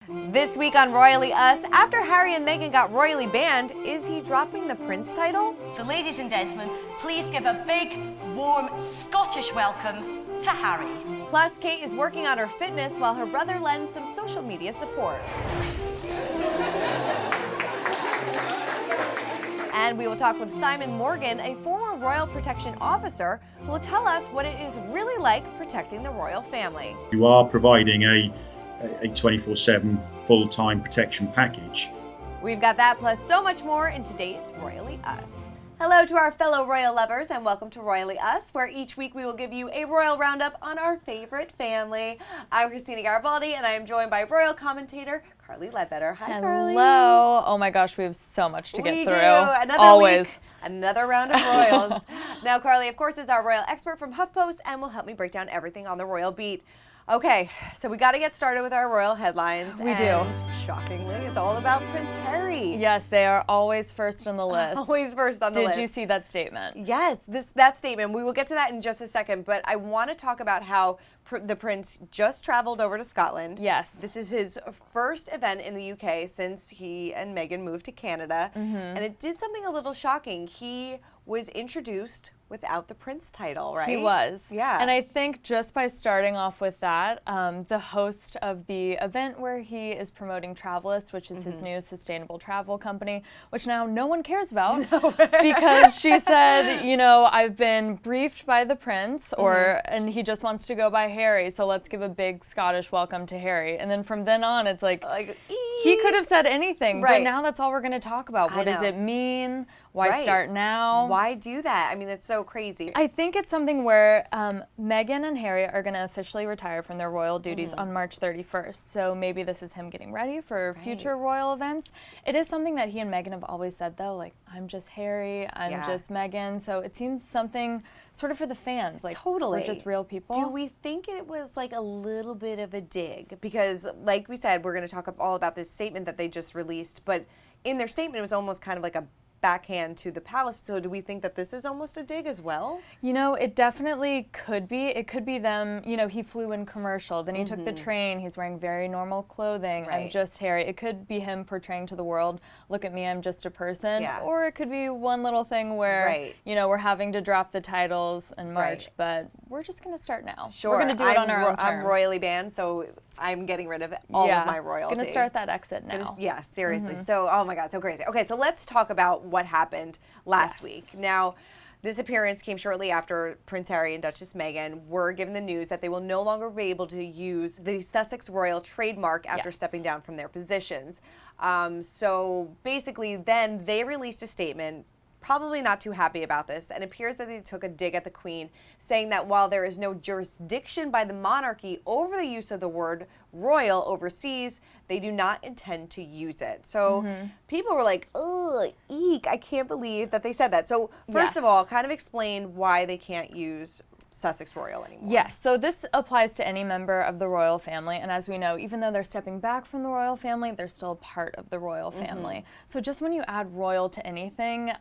This week on Royally Us, after Harry and Meghan got royally banned, is he dropping the Prince title? So ladies and gentlemen, please give a big, warm Scottish welcome to Harry. Plus, Kate is working on her fitness while her brother lends some social media support. And we will talk with Simon Morgan, a former royal protection officer, who will tell us what it is really like protecting the royal family. You are providing a 24/7 full-time protection package. We've got that plus so much more in today's Royally Us. Hello to our fellow royal lovers and welcome to Royally Us, where each week we will give you a royal roundup on our favorite family. I'm Christina Garibaldi and I am joined by royal commentator Carly Ledbetter. Hi, Carly. Hello. Oh my gosh, we have so much to get through. We do. Another Always. week, another round of royals. Now, Carly, of course, is our royal expert from HuffPost and will help me break down everything on the royal beat. Okay, so we got to get started with our royal headlines. We do. Shockingly, it's all about Prince Harry. Yes, they are always first on the list. Always first on the list. Did you see that statement? Yes, that statement. We will get to that in just a second, but I want to talk about how the prince just traveled over to Scotland. Yes. This is his first event in the UK since he and Meghan moved to Canada, and it did something a little shocking. He was introduced without the prince title, right? He was. Yeah. And I think just by starting off with that, the host of the event where he is promoting Travelist, which is his new sustainable travel company, which now no one cares about because she said, you know, I've been briefed by the prince and he just wants to go by Harry, so let's give a big Scottish welcome to Harry. And then from then on, it's like he could have said anything, but now that's all we're going to talk about. What does it mean? Why start now? Why do that? I mean, it's so crazy. I think it's something where Meghan and Harry are going to officially retire from their royal duties on March 31st. So maybe this is him getting ready for future royal events. It is something that he and Meghan have always said, though, like, I'm just Harry, I'm just Meghan. So it seems something sort of for the fans, like we're just real people. Do we think it was like a little bit of a dig? Because like we said, we're going to talk all about this statement that they just released, but in their statement, it was almost kind of like a backhand to the palace. So do we think that this is almost a dig as well? You know, it definitely could be. It could be them, you know, he flew in commercial, then he took the train, he's wearing very normal clothing, I'm just Harry. It could be him portraying to the world, look at me, I'm just a person. Or it could be one little thing where, you know, we're having to drop the titles in March, but we're just going to start now. Sure. We're going to do it on our own terms. I'm royally banned, so I'm getting rid of all of my royalty. Going to start that exit now. Yeah, seriously. So, oh my God, so crazy. Okay, so let's talk about what happened last week. Now, this appearance came shortly after Prince Harry and Duchess Meghan were given the news that they will no longer be able to use the Sussex royal trademark after stepping down from their positions. So basically, then they released a statement, probably not too happy about this, and it appears that they took a dig at the Queen, saying that while there is no jurisdiction by the monarchy over the use of the word royal overseas, they do not intend to use it. So people were like, ugh, eek, I can't believe that they said that. So first of all, kind of explain why they can't use Sussex royal anymore. Yes, so this applies to any member of the royal family, and as we know, even though they're stepping back from the royal family, they're still a part of the royal family. So just when you add royal to anything,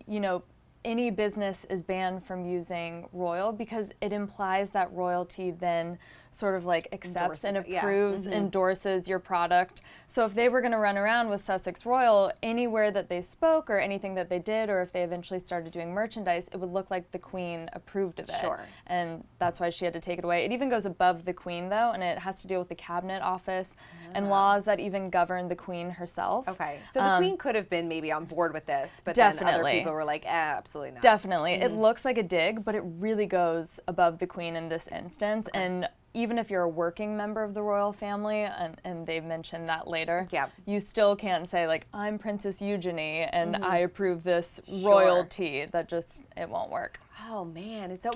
you know, any business is banned from using royal because it implies that royalty then sort of like accepts and approves, endorses your product. So if they were going to run around with Sussex Royal, anywhere that they spoke or anything that they did, or if they eventually started doing merchandise, it would look like the Queen approved of it. Sure. And that's why she had to take it away. It even goes above the Queen, though, and it has to deal with the Cabinet Office and laws that even govern the Queen herself. Okay, so the Queen could have been maybe on board with this, but Definitely. then other people were like, absolutely not. Definitely. It looks like a dig, but it really goes above the Queen in this instance. And even if you're a working member of the royal family, and they mentioned that later, you still can't say, like, I'm Princess Eugenie and I approve this royalty. That just, it won't work. Oh man, it's so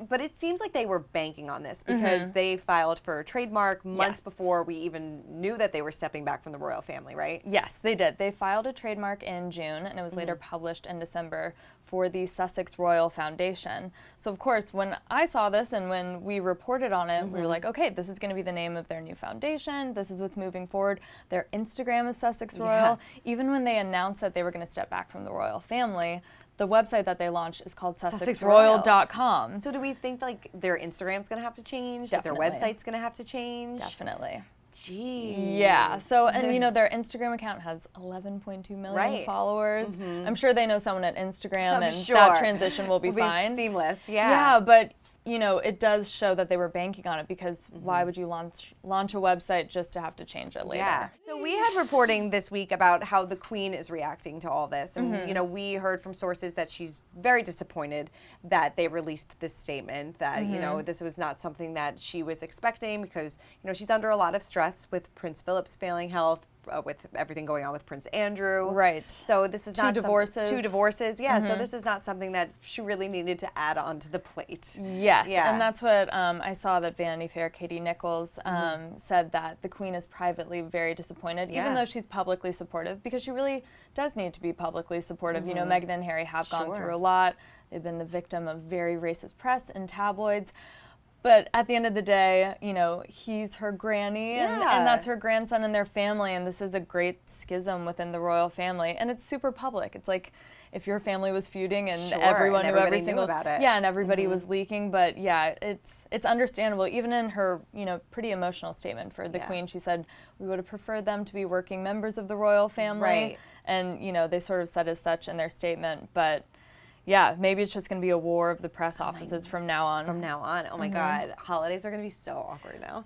but it seems like they were banking on this because they filed for a trademark months before we even knew that they were stepping back from the royal family, right? Yes, they did. They filed a trademark in June, and it was later published in December for the Sussex Royal Foundation. So of course, when I saw this and when we reported on it, we were like, okay, this is going to be the name of their new foundation. This is what's moving forward. Their Instagram is Sussex Royal. Even when they announced that they were going to step back from the royal family, the website that they launched is called SussexRoyal.com. So do we think like their Instagram's going to have to change? Definitely. That their website's going to have to change? Definitely. Jeez. Yeah. So, and you know, their Instagram account has 11.2 million followers. I'm sure they know someone at Instagram, and that transition will be fine. Seamless. Yeah. Yeah, but you know, it does show that they were banking on it, because why would you launch a website just to have to change it later? Yeah. So we had reporting this week about how the Queen is reacting to all this. And, you know, we heard from sources that she's very disappointed that they released this statement, that, you know, this was not something that she was expecting, because, you know, she's under a lot of stress with Prince Phillip's failing health, with everything going on with Prince Andrew. Right. So this is not two divorces. Yeah. So this is not something that she really needed to add on to the plate. Yes. Yeah. And that's what I saw that Vanity Fair, Katie Nichols, said that the Queen is privately very disappointed, even though she's publicly supportive, because she really does need to be publicly supportive. You know, Meghan and Harry have gone through a lot. They've been the victim of very racist press and tabloids. But at the end of the day, you know, he's her granny, and that's her grandson and their family, and this is a great schism within the royal family, and it's super public. It's like if your family was feuding and everyone knew every single about it. Yeah, and everybody was leaking, but yeah, it's understandable. Even in her, you know, pretty emotional statement for the Queen, she said, "We would have preferred them to be working members of the royal family." Right. And, you know, they sort of said as such in their statement, but yeah, maybe it's just going to be a war of the press offices from now on. From now on. Oh my God. Holidays are going to be so awkward now.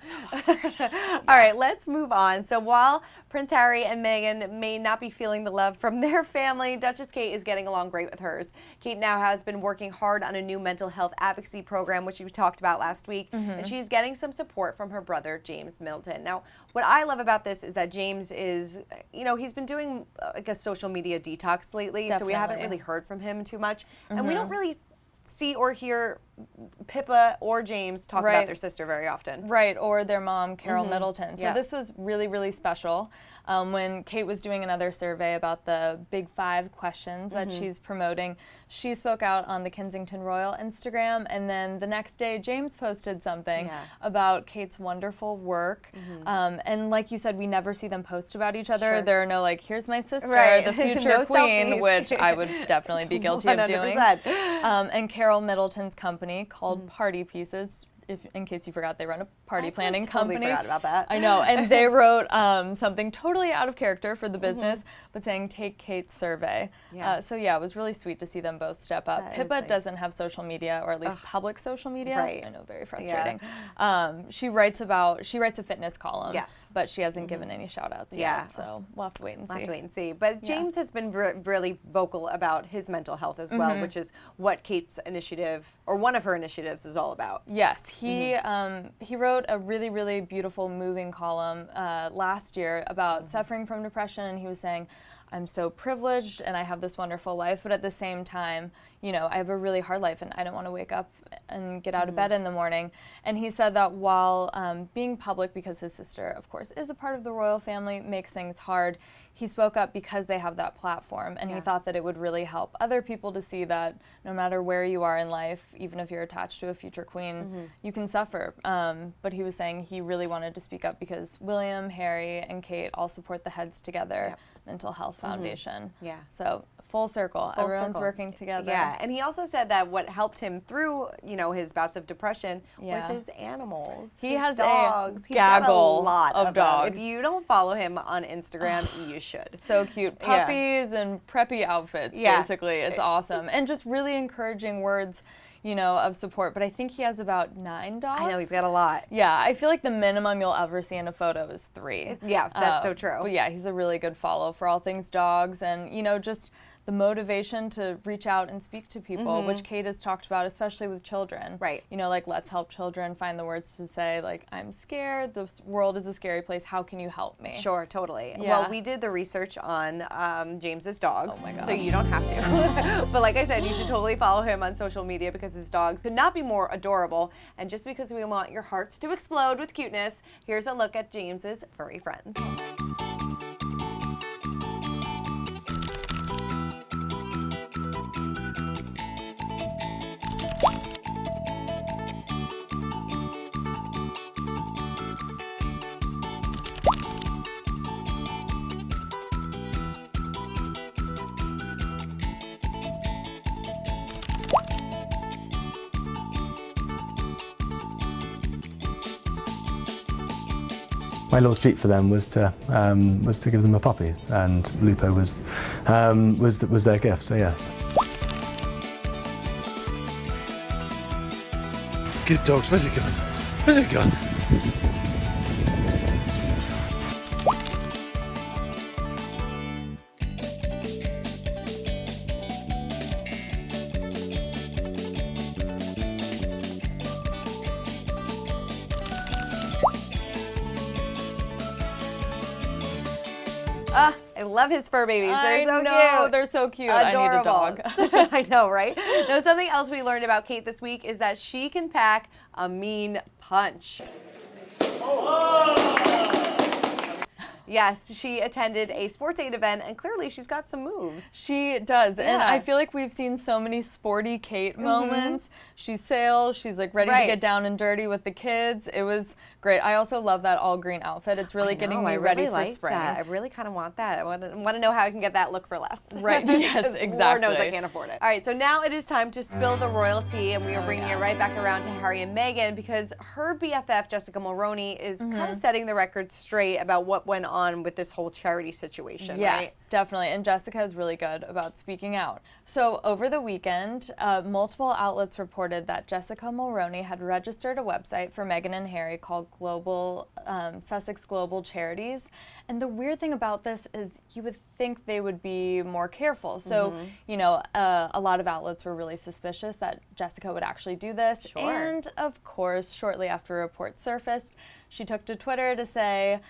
All right, let's move on. So while Prince Harry and Meghan may not be feeling the love from their family, Duchess Kate is getting along great with hers. Kate now has been working hard on a new mental health advocacy program, which we talked about last week, and she's getting some support from her brother, James Middleton. Now, what I love about this is that James is, you know, he's been doing like a social media detox lately, so we haven't really heard from him too much. And we don't really see or hear Pippa or James talk about their sister very often. Right, or their mom, Carol Middleton. So this was really, really special. When Kate was doing another survey about the big 5 questions that she's promoting, she spoke out on the Kensington Royal Instagram, and then the next day James posted something about Kate's wonderful work. And like you said, we never see them post about each other. There are no like, here's my sister, the future No queen, selfies. which I would definitely be guilty of doing. 100%. And Carol Middleton's company called Party Pieces. If, in case you forgot, they run a party planning company. I forgot about that. I know, and they wrote something totally out of character for the business, but saying, take Kate's survey. So yeah, it was really sweet to see them both step up. Pippa doesn't have social media, or at least public social media. I know, very frustrating. She writes a fitness column, but she hasn't given any shout outs yet, so we'll have to wait and see. But James has been really vocal about his mental health as well, which is what Kate's initiative, or one of her initiatives, is all about. Yes. He wrote a really, really beautiful, moving column last year about suffering from depression, and he was saying, I'm so privileged and I have this wonderful life, but at the same time, you know, I have a really hard life and I don't want to wake up and get out of bed in the morning. And he said that while being public, because his sister, of course, is a part of the royal family, makes things hard, he spoke up because they have that platform, and he thought that it would really help other people to see that no matter where you are in life, even if you're attached to a future queen, you can suffer. But he was saying he really wanted to speak up because William, Harry, and Kate all support the Heads Together Mental Health Foundation. So full circle. Everyone's working together. Yeah, and he also said that what helped him through, you know, his bouts of depression was his animals. He has dogs. He's got a lot of dogs. If you don't follow him on Instagram, you should. So cute. Puppies and preppy outfits, basically. It's awesome. And just really encouraging words, you know, of support. But I think he has about 9 dogs. I know, he's got a lot. Yeah, I feel like the minimum you'll ever see in a photo is 3. Yeah, that's so true. But yeah, he's a really good follow for all things dogs, and, you know, just the motivation to reach out and speak to people, which Kate has talked about, especially with children. Right. You know, like, let's help children find the words to say, like, I'm scared, the world is a scary place, how can you help me? Sure, totally. Yeah. Well, we did the research on James's dogs, Oh my God. so you don't have to. But like I said, you should totally follow him on social media because his dogs could not be more adorable. And just because we want your hearts to explode with cuteness, here's a look at James's furry friends. my little treat for them was to give them a puppy, and Lupo was their gift. So yes. Good dogs. Where's it gone? Where's it gone? I love his fur babies. They're so cute. They're so cute. Adorable. I need a dog. I know, right? Now, something else we learned about Kate this week is that she can pack a mean punch. Yes, she attended a sports aid event, and clearly she's got some moves. She does, and Yeah. I feel like we've seen so many Sporty Kate moments. She sails, she's like ready to get down and dirty with the kids. It was great. I also love that all green outfit. It's really getting me ready for spring. That. I really kind of want that. I want to know how I can get that look for less. Right, yes, exactly. Lord knows I can't afford it. All right, so now it is time to spill the royalty, and we are bringing it right back around to Harry and Meghan, because her BFF, Jessica Mulroney, is kind of setting the record straight about what went on with this whole charity situation, Yes, right? definitely. And Jessica is really good about speaking out. So over the weekend, multiple outlets reported that Jessica Mulroney had registered a website for Meghan and Harry called Sussex Global Charities. And the weird thing about this is you would think they would be more careful. So, you know, a lot of outlets were really suspicious that Jessica would actually do this. Sure. And of course, shortly after reports surfaced, she took to Twitter to say,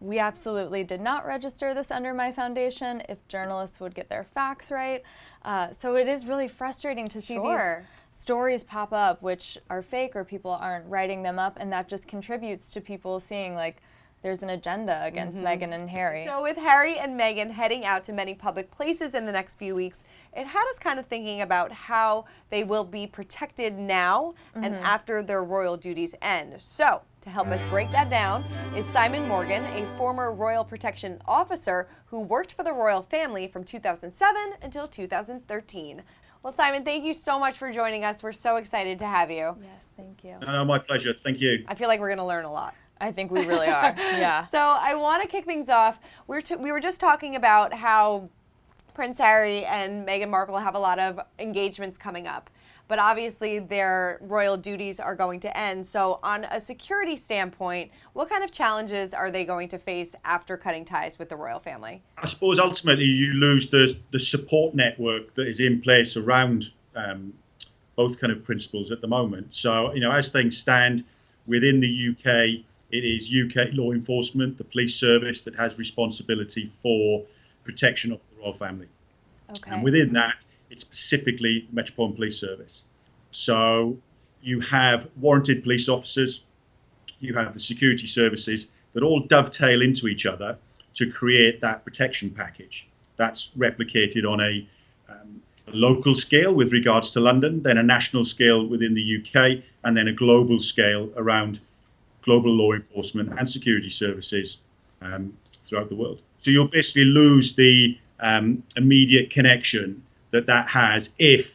we absolutely did not register this under my foundation if journalists would get their facts right. So it is really frustrating to see these stories pop up which are fake or people aren't writing them up, and that just contributes to people seeing like there's an agenda against Meghan and Harry. So with Harry and Meghan heading out to many public places in the next few weeks, it had us kind of thinking about how they will be protected now and after their royal duties end. So to help us break that down is Simon Morgan, a former royal protection officer who worked for the royal family from 2007 until 2013. Well, Simon, thank you so much for joining us. We're so excited to have you. Yes, thank you. My pleasure. Thank you. I feel like we're going to learn a lot. I think we really are. Yeah. So I want to kick things off. We were just talking about how Prince Harry and Meghan Markle have a lot of engagements coming up, but obviously their royal duties are going to end. So on a security standpoint, what kind of challenges are they going to face after cutting ties with the royal family? I suppose ultimately you lose the support network that is in place around both kind of principals at the moment. So, you know, as things stand within the UK, it is UK law enforcement, the police service, that has responsibility for protection of the royal family. Okay. And within that, it's specifically Metropolitan Police Service. So you have warranted police officers, you have the security services that all dovetail into each other to create that protection package. That's replicated on a local scale with regards to London, then a national scale within the UK, and then a global scale around global law enforcement and security services throughout the world. So you'll basically lose the immediate connection that has if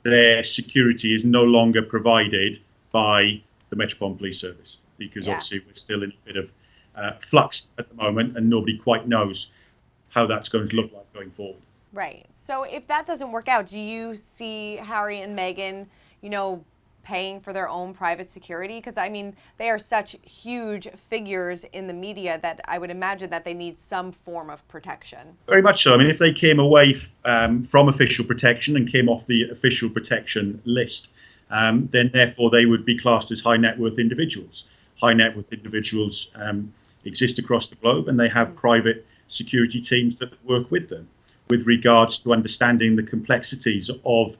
their security is no longer provided by the Metropolitan Police Service, because obviously we're still in a bit of flux at the moment and nobody quite knows how that's going to look like going forward. Right. So if that doesn't work out, do you see Harry and Meghan, you know, paying for their own private security? Because, I mean, they are such huge figures in the media that I would imagine that they need some form of protection. Very much so. I mean, if they came away from official protection and came off the official protection list, then therefore they would be classed as high net worth individuals. High net worth individuals exist across the globe, and they have private security teams that work with them with regards to understanding the complexities of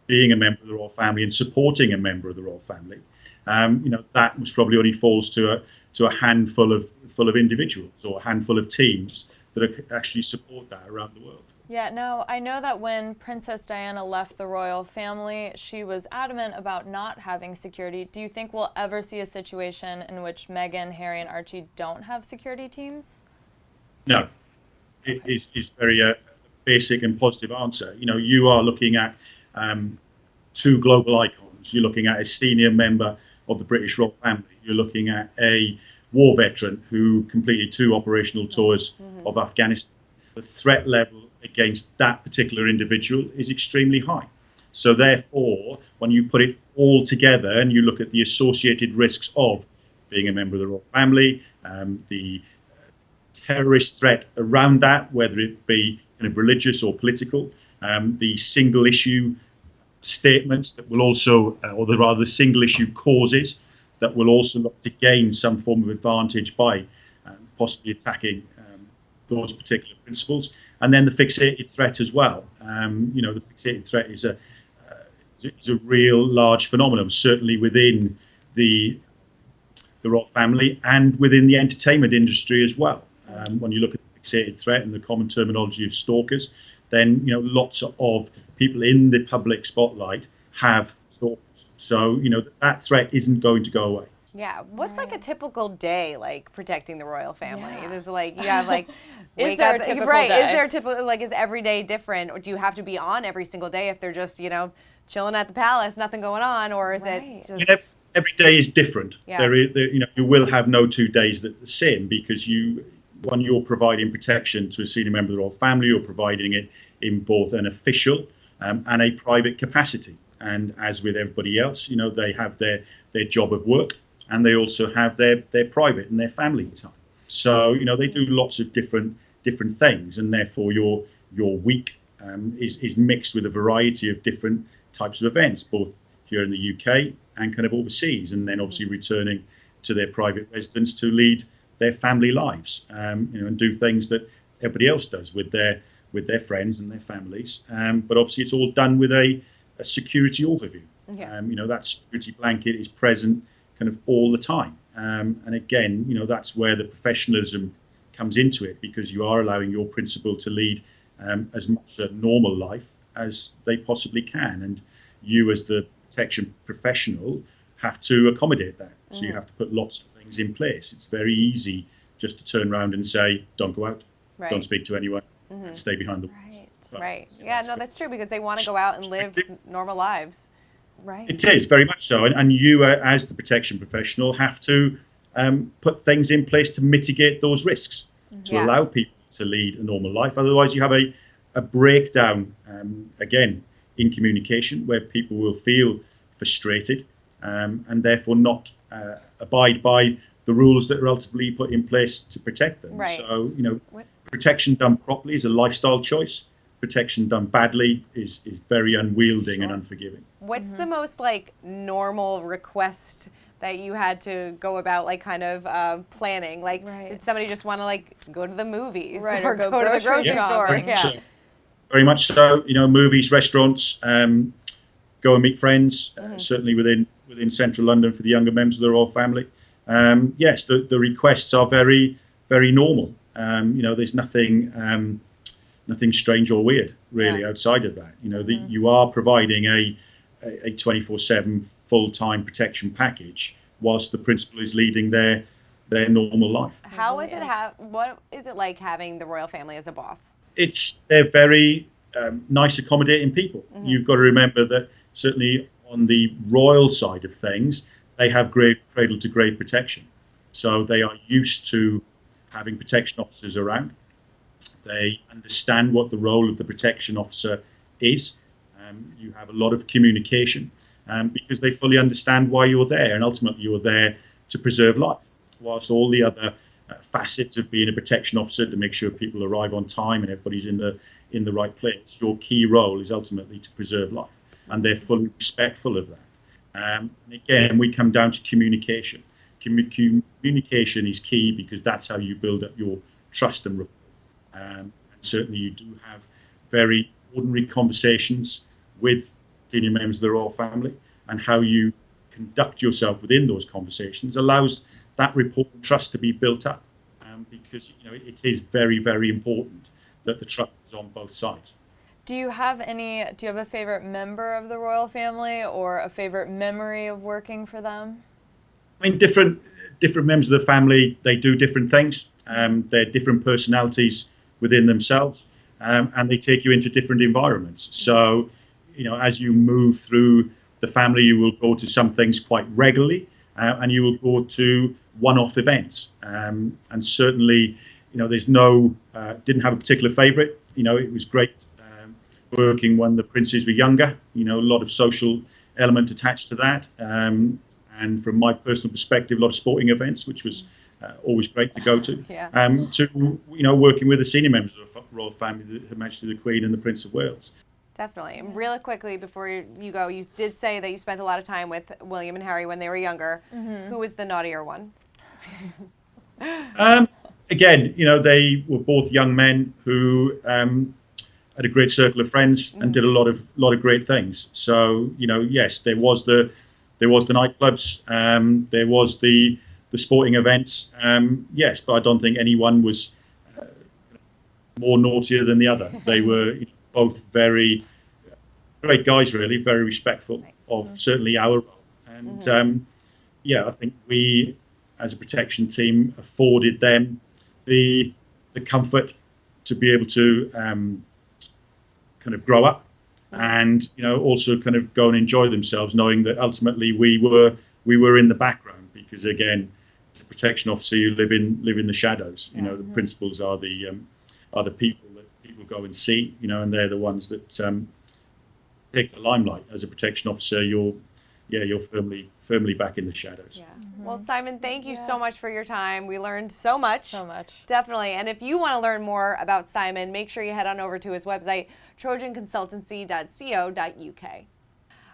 being a member of the royal family and supporting a member of the royal family. You know, that most probably only falls to a handful of individuals or a handful of teams that actually support that around the world. Yeah, no, I know that when Princess Diana left the royal family, she was adamant about not having security. Do you think we'll ever see a situation in which Meghan, Harry, and Archie don't have security teams? No, it is very basic and positive answer. You know, you are looking at two global icons. You're looking at a senior member of the British royal family. You're looking at a war veteran who completed 2 operational tours of Afghanistan. The threat level against that particular individual is extremely high. So therefore, when you put it all together and you look at the associated risks of being a member of the royal family, the terrorist threat around that, whether it be kind of religious or political, the single issue statements that will also, or rather the single issue causes that will also look to gain some form of advantage by possibly attacking those particular principles. And then the fixated threat as well. The fixated threat is a real large phenomenon, certainly within the royal family and within the entertainment industry as well. When you look at the fixated threat and the common terminology of stalkers, then lots of people in the public spotlight have stalkers. So that threat isn't going to go away. Yeah. What's like a typical day like protecting the royal family? Yeah. Is like you have like Is there a typical day? Is there a typical is every day different, or do you have to be on every single day if they're just chilling at the palace, nothing going on, or is it just Every day is different. Yeah. You will have no 2 days that are the same, because when you're providing protection to a senior member of the royal family, you're providing it in both an official and a private capacity. And as with everybody else, they have their job of work, and they also have their private and their family time. So they do lots of different things, and therefore your week is mixed with a variety of different types of events, both here in the UK and kind of overseas, and then obviously returning to their private residence to lead their family lives, and do things that everybody else does with their friends and their families. But obviously it's all done with a security overview. Yeah. That security blanket is present kind of all the time. And again, that's where the professionalism comes into it, because you are allowing your principal to lead as much a normal life as they possibly can. And you, as the protection professional, have to accommodate that. So you have to put lots of things in place. It's very easy just to turn around and say, don't go out, don't speak to anyone, stay behind the walls. Right. Yeah, no, that's true, because they want to go out and live normal lives. Right. It is very much so. And you, as the protection professional, have to put things in place to mitigate those risks, to allow people to lead a normal life. Otherwise, you have a breakdown, again, in communication, where people will feel frustrated and therefore not abide by the rules that are ultimately put in place to protect them. Right. So, protection done properly is a lifestyle choice. Protection done badly is very unwielding and unforgiving. What's the most like normal request that you had to go about, like kind of planning? Like, did somebody just want to like go to the movies or go to the grocery store? Very much so. Movies, restaurants, go and meet friends. Certainly within central London for the younger members of the royal family. Yes, the requests are very, very normal. There's nothing strange or weird really outside of that. That you are providing a 24/7 full-time protection package whilst the principal is leading their normal life. How is it what is it like having the royal family as a boss? They're very nice, accommodating people. You've got to remember that certainly on the royal side of things, they have cradle to grave protection. So they are used to having protection officers around. They understand what the role of the protection officer is. You have a lot of communication because they fully understand why you're there, and ultimately you're there to preserve life. Whilst all the other facets of being a protection officer to make sure people arrive on time and everybody's in the right place, your key role is ultimately to preserve life, and they're fully respectful of that. And again, we come down to communication. Communication is key, because that's how you build up your trust and rapport. And certainly you do have very ordinary conversations with senior members of the royal family, and how you conduct yourself within those conversations allows that rapport and trust to be built up, because it is very, very important that the trust is on both sides. Do you have a favorite member of the royal family, or a favorite memory of working for them? I mean, different members of the family, they do different things. They're different personalities within themselves, and they take you into different environments. So, as you move through the family, you will go to some things quite regularly, and you will go to one-off events. And certainly, there's didn't have a particular favourite. It was great working when the princes were younger. A lot of social element attached to that. And from my personal perspective, a lot of sporting events, which was always great to go to. Yeah. To working with the senior members of the royal family, Her Majesty the Queen and the Prince of Wales. Definitely. And really quickly before you go, you did say that you spent a lot of time with William and Harry when they were younger. Who was the naughtier one? Again, they were both young men who had a great circle of friends and did a lot of great things. So yes, there was the nightclubs, there was the sporting events. Yes, but I don't think anyone was more naughtier than the other. They were both very great guys, really, very respectful of certainly our role. And I think we, as a protection team, afforded them the comfort to be able to kind of grow up and also kind of go and enjoy themselves, knowing that ultimately we were in the background, because again, as a protection officer, you live in the shadows. The principals are the people that people go and see, and they're the ones that take the limelight. As a protection officer, you're firmly back in the shadows. Yeah. Well, Simon, thank you so much for your time. We learned so much. So much. Definitely. And if you want to learn more about Simon, make sure you head on over to his website, trojanconsultancy.co.uk.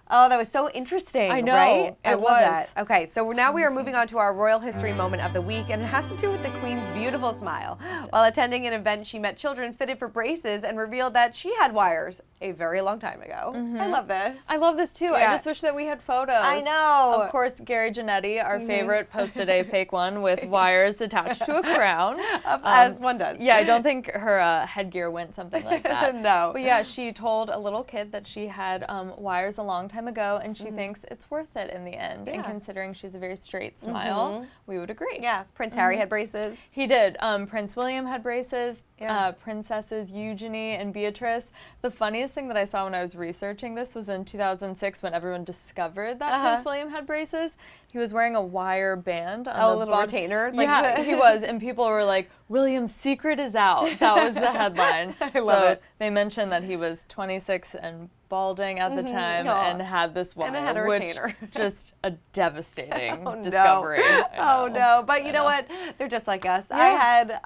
Oh, that was so interesting. I know. Right? I It love was. that. Okay, so now we are moving on to our royal history moment of the week, and it has to do with the Queen's beautiful smile. While attending an event, she met children fitted for braces and revealed that she had wires a very long time ago. I love this. I love this too. Yeah. I just wish that we had photos. I know. Of course, Gary Janetti, our favorite, posted a fake one with wires attached to a crown. As one does. Yeah, I don't think her headgear went something like that. No. But yeah, she told a little kid that she had wires a long time ago, and she thinks it's worth it in the end. And considering she's a very straight smile, we would agree. Yeah, Prince Harry had braces. He did. Prince William had braces. Princesses Eugenie and Beatrice. The funniest thing that I saw when I was researching this was in 2006 when everyone discovered that Prince William had braces. He was wearing a wire band on Oh, the a little board. retainer? Yeah, he was. And people were like, William's secret is out. That was the headline. I love it. They mentioned that he was 26 and balding at the time and had this wire, And had a which retainer. just a devastating Oh, no. discovery. I Oh know. no! But you know what? They're just like us. I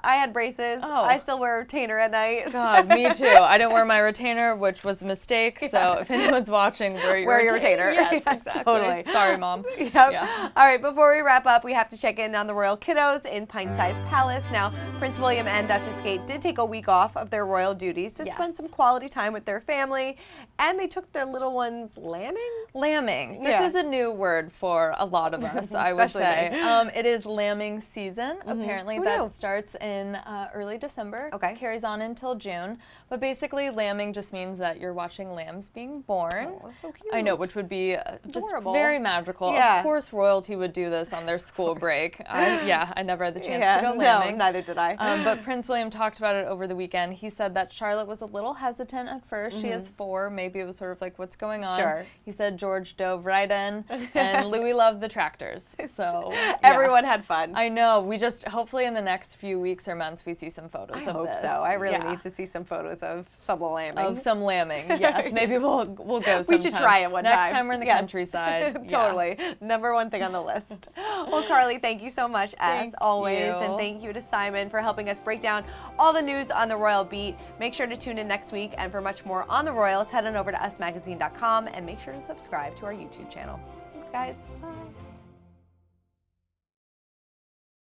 had braces. Oh. I still wear a retainer at night. God, me too. I didn't wear my retainer, which was a mistake. So if anyone's watching, wear your retainer. Yes, Yeah, exactly. totally. Sorry, Mom. Yep. Yeah. All right, before we wrap up, we have to check in on the royal kiddos in Pint-Size Palace. Now, Prince William and Duchess Kate did take a week off of their royal duties to spend some quality time with their family, and they took their little ones lambing? Lambing. This Yeah. was a new word for a lot of us, I would Especially say. me. It is lambing season. Apparently Who that knew? starts in early December. Okay. Carries on until June. But basically lambing just means that you're watching lambs being born. Oh, that's so cute. I know, which would be just Adorable. very magical. Yeah. Of course royalty would do this on their school break. I never had the chance to go no, lambing. neither did I. But Prince William talked about it over the weekend. He said that Charlotte was a little hesitant at first. She is 4. Maybe it was sort of like, what's going on? Sure. He said George dove right in, and Louis loved the tractors. So yeah. Everyone had fun. I know. We just, hopefully in the next few weeks or months, we see some photos I of hope this. so. I really Yeah. need to see some photos of some lambing. Of some lambing, yes. Maybe we'll go sometime. We should try it one time. Next time we're in the Yes. countryside. Yeah. Totally. Number one thing on the list. Well, Carly, thank you so much as Thank always. you. And thank you to Simon for helping us break down all the news on the Royal Beat. Make sure to tune in next week. And for much more on the Royals, head on over to usmagazine.com and make sure to subscribe to our YouTube channel. Thanks, guys. Bye.